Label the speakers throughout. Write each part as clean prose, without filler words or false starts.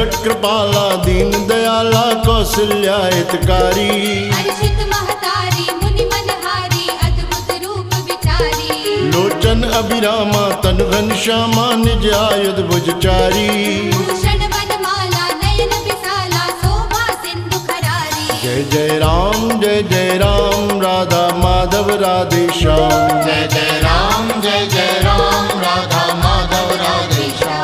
Speaker 1: प्रगट कृपाला दीन दयाला कौशल्या हितकारी।
Speaker 2: हर्षित महतारी मुनि मनहारी अद्भुत रूप विचारी।
Speaker 1: लोचन अभिरामा तन घनश्यामा निज आयुध भुजचारी।
Speaker 2: भूषण वनमाला नयन विशाला शोभा सिंधु खरारी।
Speaker 1: जय जय राम राधा माधव राधे श्याम।
Speaker 3: जय जय राम राधा माधव राधे श्याम।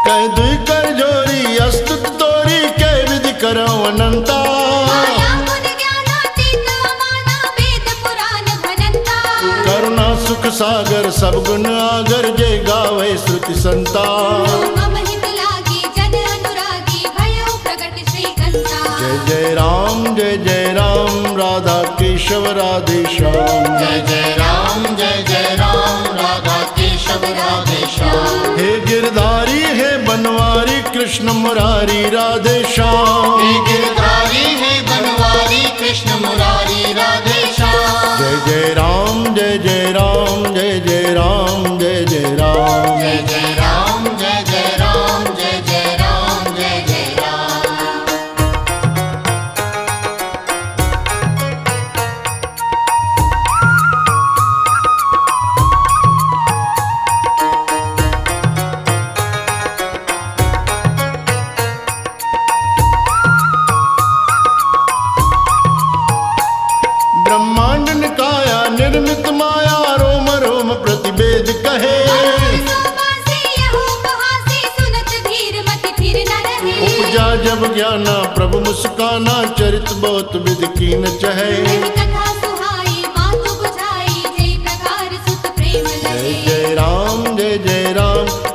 Speaker 1: कह दुई कर जोरी अस्तुत तोरी कह विधि करो अनंता।
Speaker 2: माया गुण ज्ञानातीत अमाना वेद पुराण भनंता।
Speaker 1: करुणा सुख सागर सब गुण आगर जय गावे श्रुति संता।
Speaker 2: मम हित लागी जन अनुरागी भयो प्रगट श्रीकंता।
Speaker 1: जय राम राधा केशव राधे श्याम।
Speaker 3: जय राम राधा केशव राधे श्याम।
Speaker 1: हे गिरधारी हे बनवारी कृष्ण मुरारी राधे श्याम।
Speaker 3: हे गिरधारी हे बनवारी कृष्ण मुरारी राधे श्याम।
Speaker 1: जय राम जय राम जय राम जय राम।
Speaker 3: जय राम जय राम जय राम जय राम।
Speaker 1: ब्रह्मांड निकाया निर्मित माया रोम रोम प्रतिवेद कहे।
Speaker 2: सोमासी यहो कहासी सुनत धीर मति फिर न रहे।
Speaker 1: उपजा जब ज्ञाना प्रभु मुस्काना चरित बहुत विधि कीन चहे।
Speaker 2: कही कथा सुहाई मातु बुझाई जय प्रकार सुत प्रेम लगे।
Speaker 1: जय राम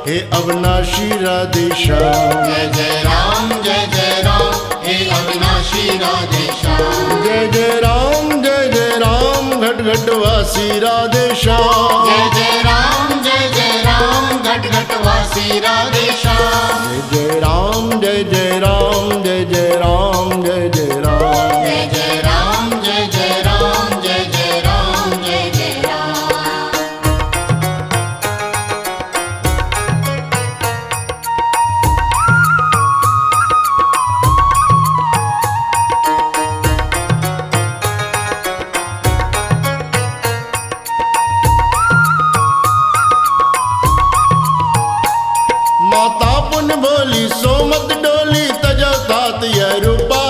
Speaker 1: हे अविनाशी राधे श्याम।
Speaker 3: जय राम हे अविनाशी राधे श्याम।
Speaker 1: जय राम घट घट वासी राधे श्याम।
Speaker 3: जय राम घट घट वासी राधे श्याम।
Speaker 1: जय राम जय राम जय राम जय राम।
Speaker 3: जय राम जय राम जय राम जय राम।
Speaker 1: माता पुन बोली सोमत डोली तजो तात यह रूपा।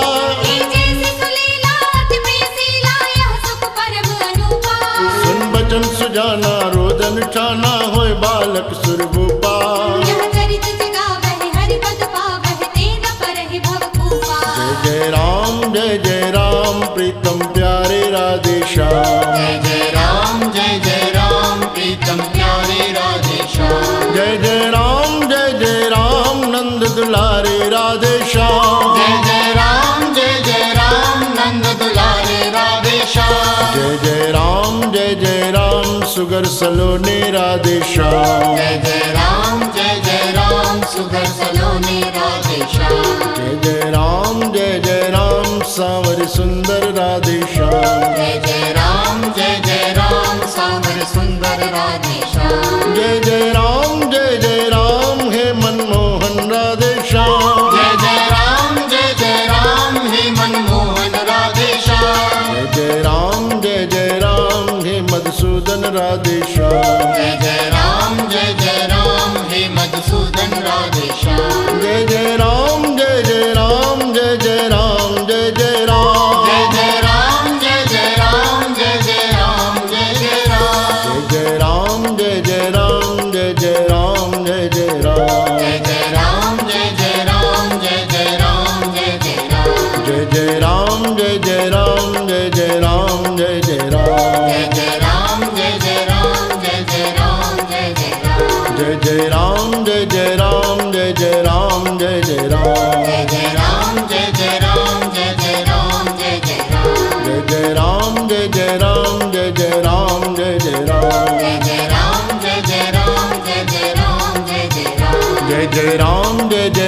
Speaker 2: जैसे सुलीला अति प्रियशीला यह सुख परम अनूपा।
Speaker 1: सुन बचन सुजाना रोदन ठाना होय बालक सुरभूपा।
Speaker 2: यह चरित जगावह हरि पद पावह तेन परहि भवकूपा।
Speaker 1: जय राम प्रीतम प्यारे राधे श्याम।
Speaker 3: जय राम प्रीतम प्यारे राधे श्याम।
Speaker 1: जय राम नंद दुलारे राधे श्याम।
Speaker 3: जय राम नंद दुलारे राधे श्याम।
Speaker 1: जय राम सुगर सलोने राधे श्याम।
Speaker 3: जय राम सुगर सलोने राधे श्याम।
Speaker 1: जय राम सांवर सुंदर राधे श्याम।
Speaker 3: जय राम सांवर सुंदर राधे श्याम।
Speaker 1: जय राम हे मनमोहन राधे श्याम।
Speaker 3: जय राम हे मनमोहन राधे श्याम।
Speaker 1: जय राम हे मधुसूदन राधे श्याम।
Speaker 3: जय राम हे मधुसूदन राधे श्याम।
Speaker 1: जय राम जय राम जय राम जय राम।
Speaker 3: जय राम जय राम जय राम जय राम।
Speaker 1: जय राम जय राम जय राम जय राम।
Speaker 3: जय राम जय राम जय राम जय राम।
Speaker 1: जय राम जय राम जय राम जय राम।
Speaker 3: जय राम जय राम जय राम जय राम।
Speaker 1: जय राम जय राम जय राम जय राम।
Speaker 3: जय राम जय राम जय राम जय राम।
Speaker 1: जय राम जय राम जय राम जय राम।
Speaker 3: जय राम जय राम जय
Speaker 1: जय राम जय जय